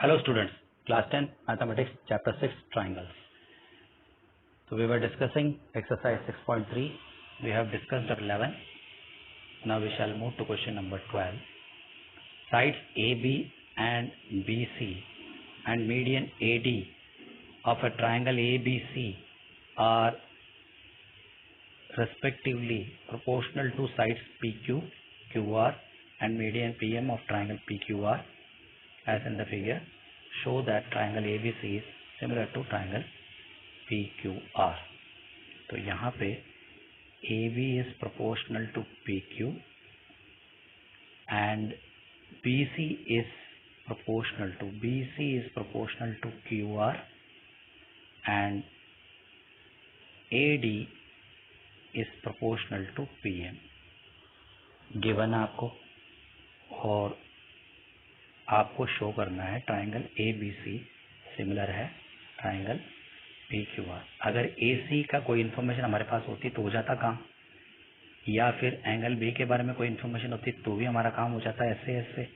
Hello students, class 10 mathematics chapter 6 triangles. So we were discussing exercise 6.3. We have discussed 11. Now we shall move to question number 12. Sides AB and BC and median AD of a triangle ABC are respectively proportional to sides PQ, QR and median PM of triangle PQR as in the figure. Show that triangle ABC is similar to triangle PQR. तो यहाँ पे AB is proportional to PQ and BC is proportional to QR and AD is proportional to PM. Given आपको और आपको show करना है triangle ABC similar है triangle PQR. अगर AC का कोई इन्फॉर्मेशन हमारे पास होती तो हो जाता काम, या फिर एंगल B के बारे में कोई इन्फॉर्मेशन होती तो भी हमारा काम हो जाता ऐसे.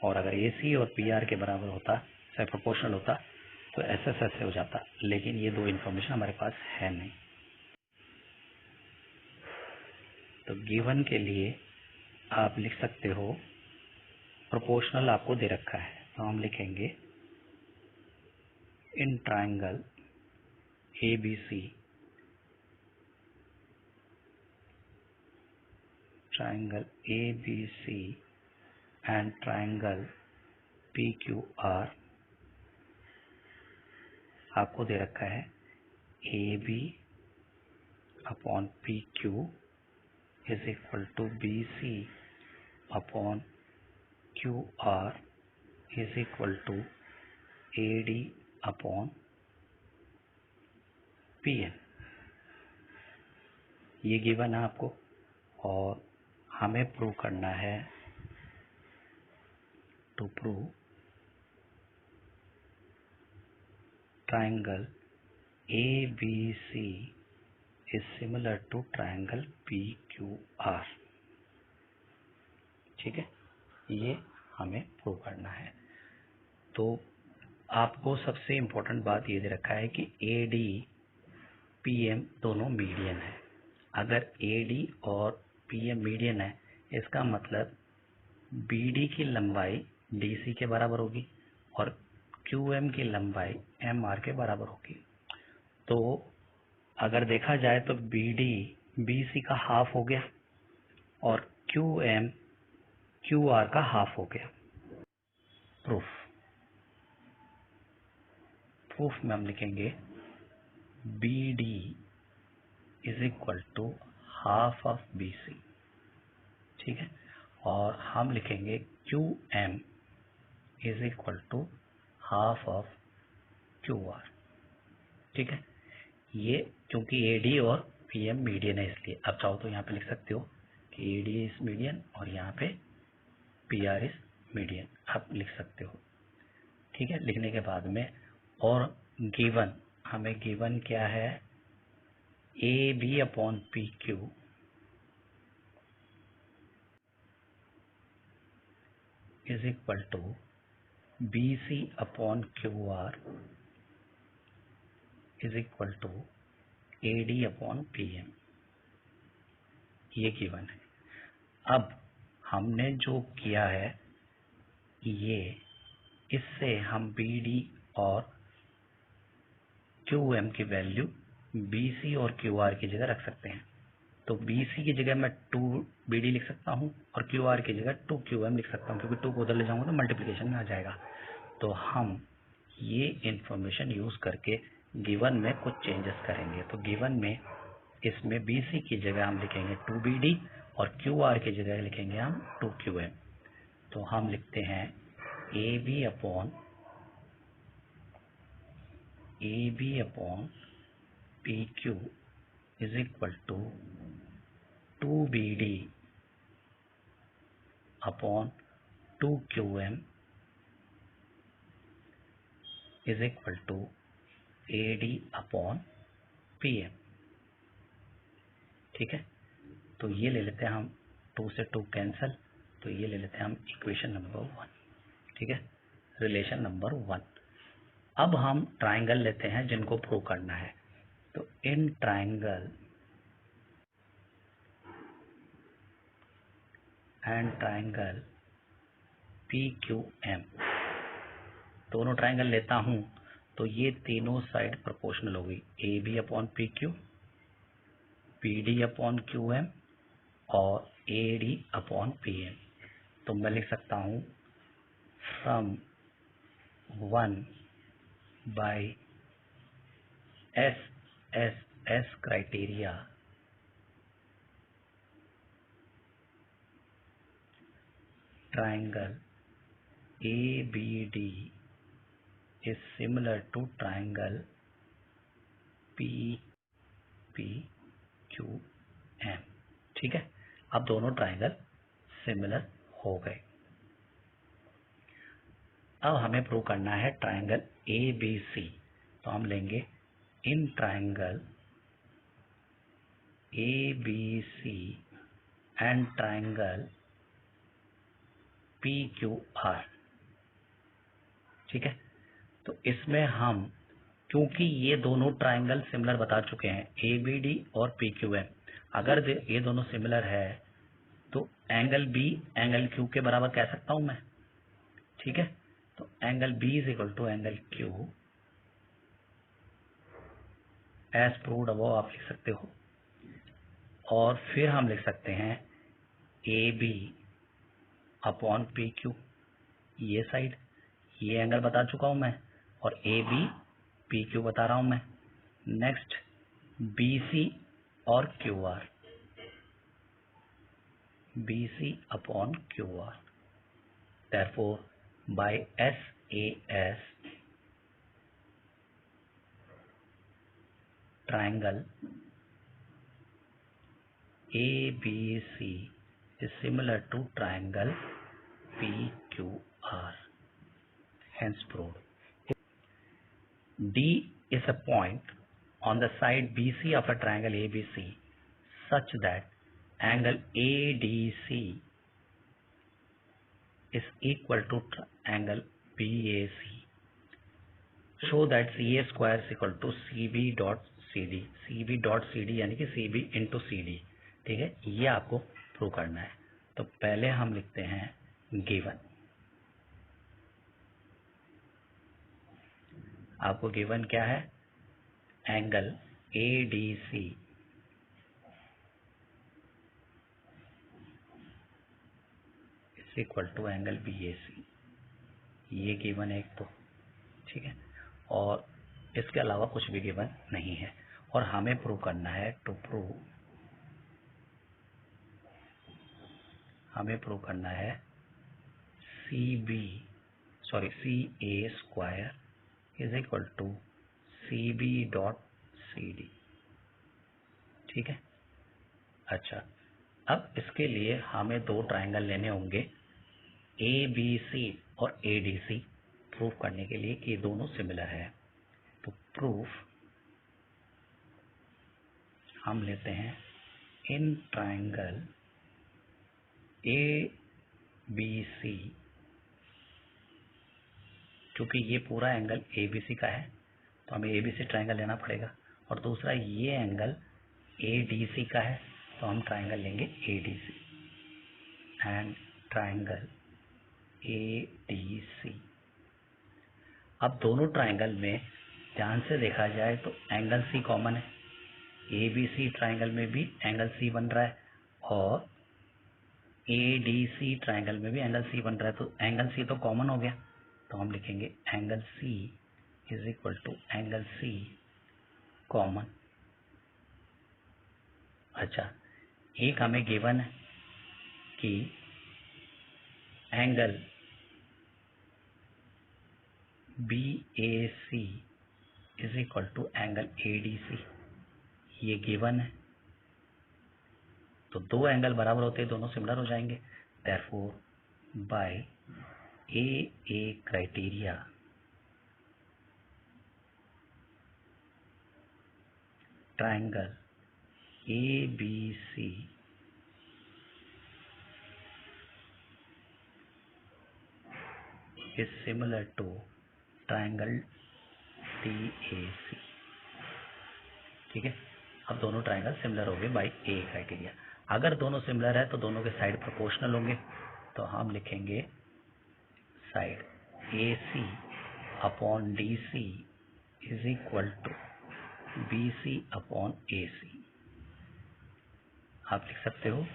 और अगर AC और PR के बराबर होता, चाहे प्रोपोर्शनल होता, तो ऐसे हो जाता. लेकिन ये दो इन्फॉर्मेशन हमारे पास है नहीं. तो गिवन के लिए आप लिख सकते हो, प्रोपोर्शनल आपको दे रखा है तो हम लिखेंगे in triangle ABC and triangle PQR आपको दे रखा है AB upon PQ is equal to BC upon QR is equal to AD upon PM. ये गिवन है आपको और हमें प्रूव करना है. To prove triangle ABC is similar to triangle PQR. ठीक है, ये हमें प्रूव करना है. तो आपको सबसे इम्पोर्टेंट बात ये दे रखा है कि AD PM दोनों मीडियन है. अगर AD और PM मीडियन है, इसका मतलब BD की लंबाई DC के बराबर होगी और QM की लंबाई MR के बराबर होगी. तो अगर देखा जाए तो BD BC का हाफ हो गया और QM QR का हाफ हो गया. प्रूफ में हम लिखेंगे BD is equal to half of BC. ठीक है, और हम लिखेंगे QM is equal to half of QR. ठीक है, ये क्योंकि AD और PM मीडियन है इसलिए. अब चाहो तो यहाँ पे लिख सकते हो कि AD इज मीडियन और यहाँ पे PR इज मीडियन, आप लिख सकते हो. ठीक है, लिखने के बाद में और गिवन, हमें गिवन क्या है, AB upon PQ is equal to BC upon QR is equal to AD upon PM. ये गिवन है. अब हमने जो किया है, ये इससे हम BD और QM की वैल्यू BC और QR की जगह रख सकते हैं. तो BC की जगह मैं 2BD लिख सकता हूँ और QR की जगह 2QM लिख सकता हूँ, क्योंकि 2 को उधर ले जाऊंगा तो मल्टीप्लिकेशन में आ जाएगा. तो हम ये इंफॉर्मेशन यूज करके गिवन में कुछ चेंजेस करेंगे. तो गिवन में इसमें BC की जगह हम लिखेंगे 2BD और QR की जगह लिखेंगे हम 2QM. तो हम लिखते हैं AB upon PQ is equal to 2BD upon 2QM is equal to AD upon PM. ठीक है, तो ये ले लेते हैं हम, 2 से 2 कैंसल, तो ये ले लेते हैं हम इक्वेशन नंबर 1. ठीक है, रिलेशन नंबर 1। अब हम ट्राइंगल लेते हैं जिनको प्रूव करना है। तो in triangle and triangle PQM, दोनों ट्राइंगल लेता हूं तो ये तीनों साइड प्रोपोर्शनल होगी, AB upon PQ, PD upon QM और AD अपॉन PM। तो मैं लिख सकता हूं from 1 by SSS criteria triangle ABD is similar to triangle PQM। ठीक है, अब दोनों ट्राइंगल सिमिलर हो गए। अब हमें प्रूव करना है ट्राइंगल ABC। तो हम लेंगे इन triangle ABC and triangle PQR। ठीक है, तो इसमें हम, क्योंकि ये दोनों ट्राइंगल सिमिलर बता चुके हैं ABD और PQM, अगर ये दोनों सिमिलर है तो एंगल B एंगल Q के बराबर कह सकता हूं मैं। ठीक है, तो angle B is equal to angle Q as proved above आप लिख सकते हो। और फिर हम लिख सकते हैं AB अपॉन PQ, ये साइड, ये एंगल बता चुका हूं मैं, और AB PQ बता रहा हूं मैं। नेक्स्ट BC और QR, BC upon QR, therefore by SAS triangle ABC is similar to triangle PQR, hence proved. D is a point on the side BC of a triangle ABC such that angle ADC is equal to angle BAC. Show that CA square is equal to CB dot CD, CB dot CD यानी कि CB into CD। ठीक है, ये आपको prove करना है। तो पहले हम लिखते हैं गिवन, आपको गिवन क्या है, angle ADC is equal to angle BAC, ये गिवन है एक तो। ठीक है, और इसके अलावा कुछ भी गिवन नहीं है। और हमें प्रूव करना है, टू प्रूव हमें प्रूव करना है CA square is equal to CB dot CD। ठीक है, अच्छा, अब इसके लिए हमें दो ट्राइंगल लेने होंगे ABC और ADC, प्रूव करने के लिए कि ये दोनों सिमिलर है। तो प्रूफ हम लेते हैं इन ट्राइंगल ABC, क्योंकि ये पूरा एंगल ABC का है तो हमें ABC ट्राइंगल लेना पड़ेगा, और दूसरा ये एंगल ADC का है तो हम ट्राइंगल लेंगे ADC एंड ट्राइंगल ADC। अब दोनों ट्राइंगल में ध्यान से देखा जाए तो एंगल C कॉमन है, ABC ट्राइंगल में भी एंगल C बन रहा है और ADC ट्राइंगल में भी एंगल C बन रहा है, तो एंगल C तो कॉमन हो गया। तो हम लिखेंगे angle C is equal to angle C common. अच्छा, एक हमें गिवन है कि angle BAC is equal to angle ADC, ये गिवन है। तो दो एंगल बराबर होते हैं, दोनों सिमिलर हो जाएंगे। Therefore by AA criteria triangle ABC is similar to triangle DAC। ठीक है, अब दोनों ट्राइंगल सिमिलर हो गए बाई ए क्राइटेरिया। अगर दोनों सिमिलर है तो दोनों के साइड प्रोपोर्शनल होंगे, तो हम लिखेंगे side AC upon DC is equal to BC upon AC। आप लिख सकते हो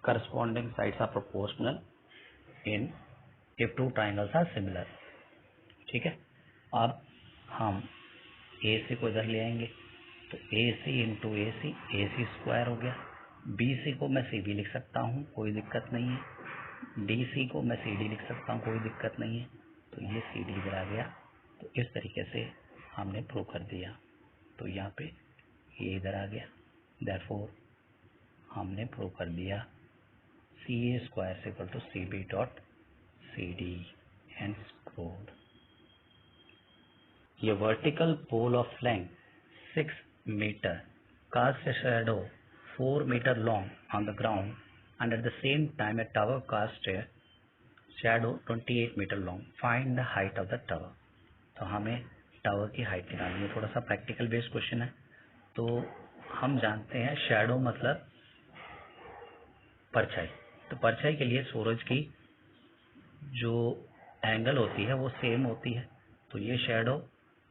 corresponding sides are proportional in if two triangles are similar. ठीक है, अब हम AC को इधर ले आएंगे, तो AC into AC, AC square हो गया। BC को मैं CD लिख सकता हूँ, कोई दिक्कत नहीं है। DC को मैं CD लिख सकता हूँ, कोई दिक्कत नहीं है। तो ये CD इधर आ गया। तो इस तरीके से हमने प्रूव कर दिया। तो यहाँ पे ये इधर आ गया, देयरफॉर हमने प्रूव कर दिया CA square is equal to CB dot CD and proved. ये vertical pole of length 6 meter cast a shadow 4 meter long on the ground, and at the same time a tower cast a shadow 28 meter long. Find the height of the tower. तो हमें tower की height निकालनी है। थोड़ा सा practical based question है। तो हम जानते हैं शैडो मतलब परछाई। तो परछाई के लिए सूरज की जो एंगल होती है वो सेम होती है। तो ये शैडो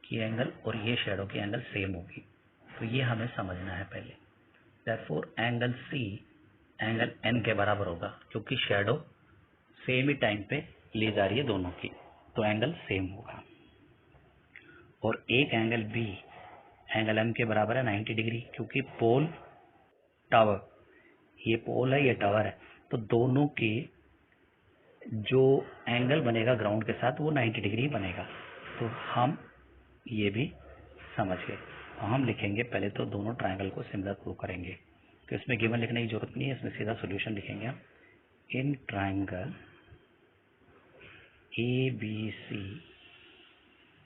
की एंगल और ये शैडो की एंगल सेम होगी। तो ये हमें समझना है पहले। Therefore angle C angle N के बराबर होगा, क्योंकि शैडो सेम ही टाइम पे ली जा रही है दोनों की, तो एंगल सेम होगा। और एक एंगल B एंगल M के बराबर है 90 डिग्री, क्योंकि पोल टावर, ये पोल है ये टावर है, तो दोनों की जो एंगल बनेगा ग्राउंड के साथ वो 90 डिग्री बनेगा। तो हम ये भी समझ गए। तो हम लिखेंगे पहले तो दोनों ट्रायंगल को सिमिलर प्रूव करेंगे। तो इसमें गिवन लिखने की जरूरत नहीं है, इसमें सीधा सॉल्यूशन लिखेंगे हम। In triangle ABC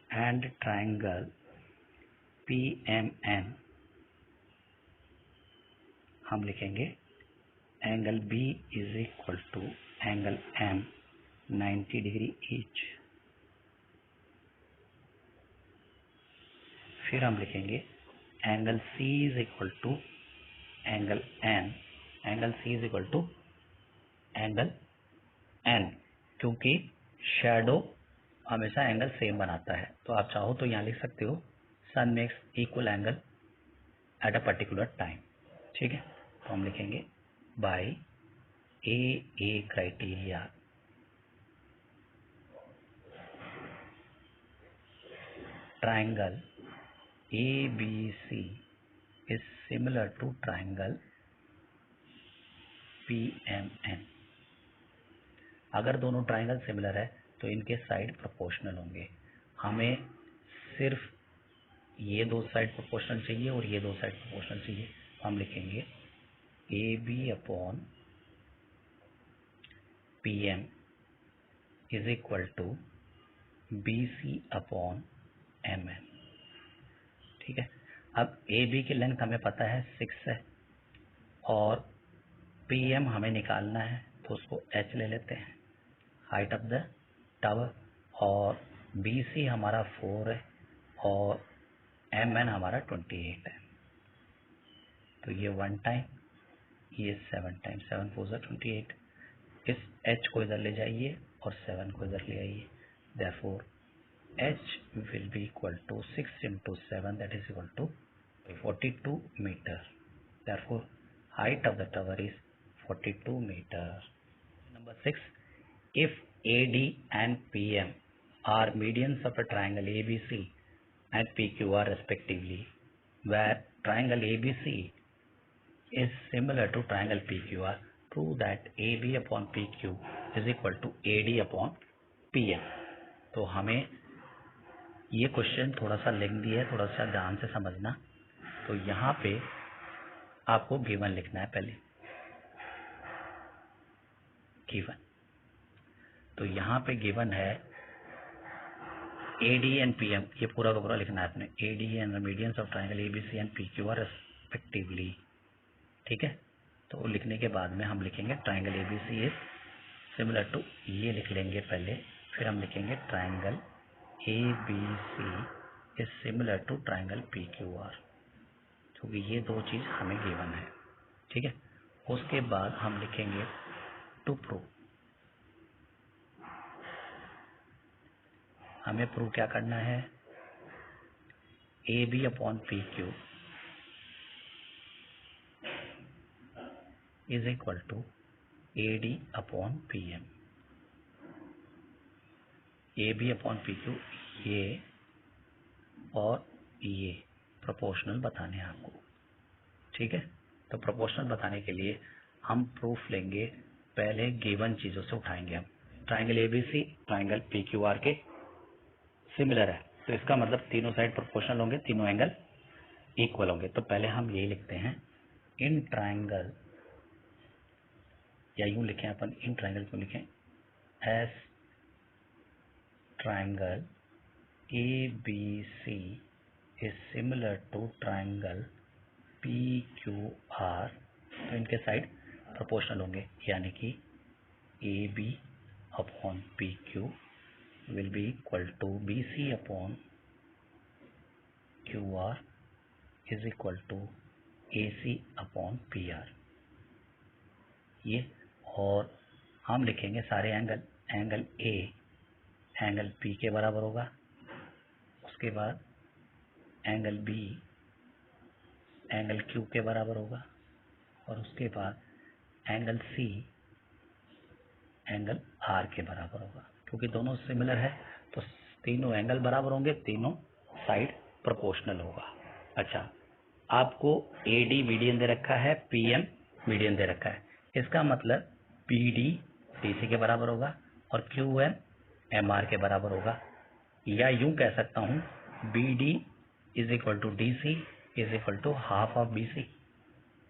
and triangle PMN हम लिखेंगे angle B is equal to angle M 90 degree each. फिर हम लिखेंगे angle C is equal to angle N, angle C is equal to angle N, क्योंकि शैडो हमेशा angle same बनाता है। तो आप चाहो तो यहाँ लिख सकते हो sun makes equal angle at a particular time. ठीक है, तो हम लिखेंगे by AA criteria triangle ABC is similar to triangle PMN। अगर दोनों ट्राइंगल सिमिलर है तो इनके साइड प्रोपोर्शनल होंगे। हमें सिर्फ ये दो साइड प्रोपोर्शनल चाहिए और ये दो साइड प्रोपोर्शनल चाहिए। हम लिखेंगे AB upon PM is equal to BC upon MN। ठीक है, अब AB की लेंथ हमें पता है 6 है और PM हमें निकालना है, तो उसको H ले लेते हैं, हाइट ऑफ द टावर, और BC हमारा 4 है और MN हमारा 28 है। तो ये 1 टाइम, ये 7 टाइम, 7 4 जा 28। इस H को इधर ले जाइए और 7 को इधर ले आइए। Therefore H will be equal to 6 into 7, that is equal to 42 meter. Therefore, height of the tower is 42 meter. Number 6, if AD and PM are medians of a triangle ABC and PQR respectively, where triangle ABC is similar to triangle PQR, prove that AB upon PQ is equal to AD upon PM. तो हमें ये question थोड़ा सा lengthy है, थोड़ा सा ध्यान से समझना। तो यहाँ पे आपको गिवन लिखना है पहले, गिवन। तो यहाँ पे गिवन है AD एंड PM, ये पूरा का पूरा लिखना है आपने। AD and medians of triangle ABC and PQR respectively. ठीक है, तो लिखने के बाद में हम लिखेंगे triangle ABC is similar to ये लिख लेंगे पहले, फिर हम लिखेंगे triangle ABC is similar to triangle PQR, क्योंकि ये दो चीज हमें गिवन है। ठीक है, उसके बाद हम लिखेंगे टू प्रूव। हमें प्रूव क्या करना है, AB upon PQ is equal to AD upon PM। AB upon PQ ये और ये प्रोपोर्शनल बताने हैं आपको। ठीक है, तो प्रोपोर्शनल बताने के लिए हम प्रूफ लेंगे, पहले गिवन चीजों से उठाएंगे। हम ट्राइंगल ABC ट्राइंगल PQR के सिमिलर है, तो इसका मतलब तीनों साइड प्रोपोर्शनल होंगे, तीनों एंगल इक्वल होंगे। तो पहले हम यही लिखते हैं, इन ट्राइंगल, या यूं लिखें अपन, इन ट्राइंगल क्यों लिखें, as triangle ABC is similar to triangle PQR, तो इनके साइड प्रोपोर्शनल होंगे, यानी कि AB upon PQ will be equal to BC upon QR is equal to AC upon PR। ये, और हम लिखेंगे सारे angle, angle A angle P के बराबर होगा, उसके बाद एंगल B एंगल Q के बराबर होगा, और उसके बाद एंगल C एंगल R के बराबर होगा। क्योंकि दोनों सिमिलर है तो तीनों एंगल बराबर होंगे, तीनों साइड प्रोपोर्शनल होगा। अच्छा, आपको AD मीडियन दे रखा है, PM मीडियन दे रखा है, इसका मतलब PD DC के बराबर होगा और QM MR के बराबर होगा, या यूं कह सकता हूं BD is equal to DC is equal to half of BC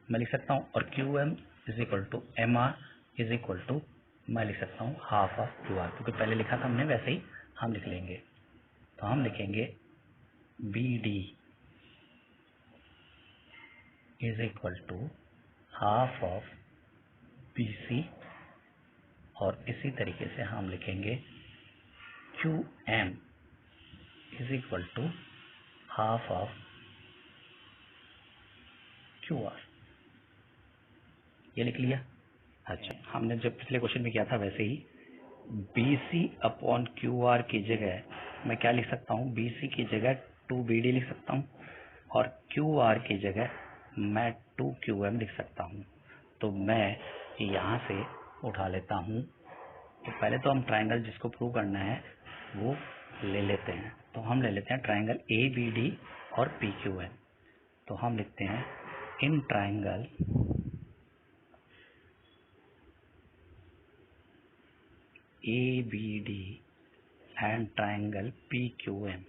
मैं लिख सकता हूं, और QM is equal to MR is equal to मैं लिख सकता हूं हाफ ऑफ QR, क्योंकि पहले लिखा था हमने वैसे ही हम लिख लेंगे। तो हम लिखेंगे BD is equal to half of BC, और इसी तरीके से हम लिखेंगे QM is equal to half of QR। ये लिख लिया। अच्छा, हमने जब पिछले क्वेश्चन में किया था वैसे ही BC अपॉन QR की जगह मैं क्या लिख सकता हूँ, BC की जगह 2BD लिख सकता हूँ, और QR की जगह मैं 2QM लिख सकता हूँ। तो मैं यहाँ से उठा लेता हूँ, तो पहले तो हम ट्राइंगल जिसको प्रूव करना है वो ले लेते हैं। तो हम ले लेते हैं ट्राइंगल ABD और PQM। तो हम लिखते हैं in triangle ABD and triangle PQM,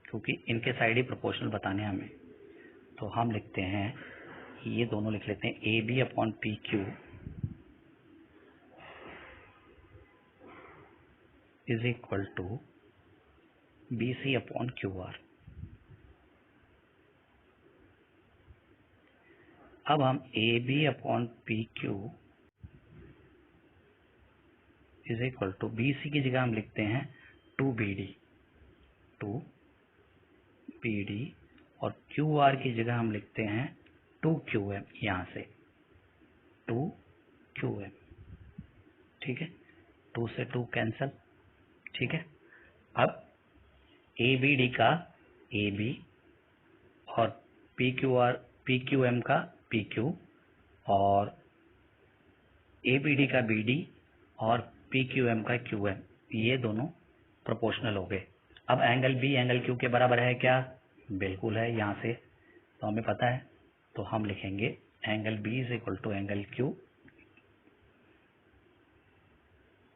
क्योंकि इनके साइड ही प्रोपोर्शनल बताने हमें, तो हम लिखते हैं, ये दोनों लिख लेते हैं AB upon PQ is equal to BC upon QR। अब हम AB upon PQ is equal to BC की जगह हम लिखते हैं 2BD और QR की जगह हम लिखते हैं 2QM, यहाँ से 2QM। ठीक है, 2 से 2 कैंसल। ठीक है, अब ABD का AB और PQM का PQ और ABD का BD और PQM का QM, ये दोनों प्रोपोर्शनल हो गए। अब एंगल B एंगल Q के बराबर है क्या, बिल्कुल है, यहाँ से तो हमें पता है। तो हम लिखेंगे angle B is equal to angle Q,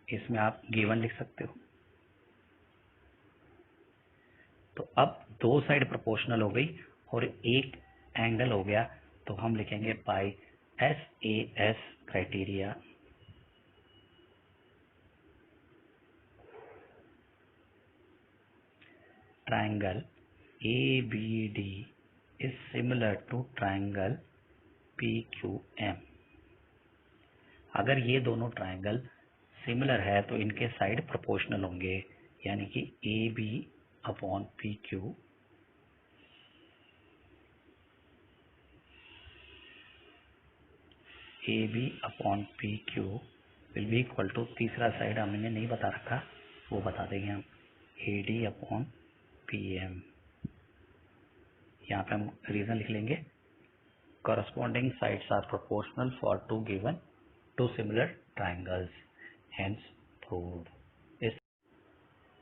इसमें आप गिवन लिख सकते हो। तो अब दो साइड प्रोपोर्शनल हो गई और एक एंगल हो गया, तो हम लिखेंगे by SAS criteria triangle ABD is similar to triangle PQM। अगर ये दोनों ट्राइंगल सिमिलर है तो इनके साइड प्रोपोर्शनल होंगे, यानी कि A B upon P Q P Q will be equal to, तीसरा साइड हमने नहीं बता रखा, वो बता देंगे हम, A D upon P M. यहाँ पे हम रीजन लिख लेंगे, corresponding sides are proportional for two similar triangles, hence proved।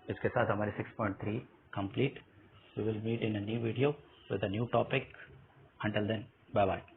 इसके साथ हमारे 6.3 complete। We will meet in a new video with a new topic. Until then, bye bye।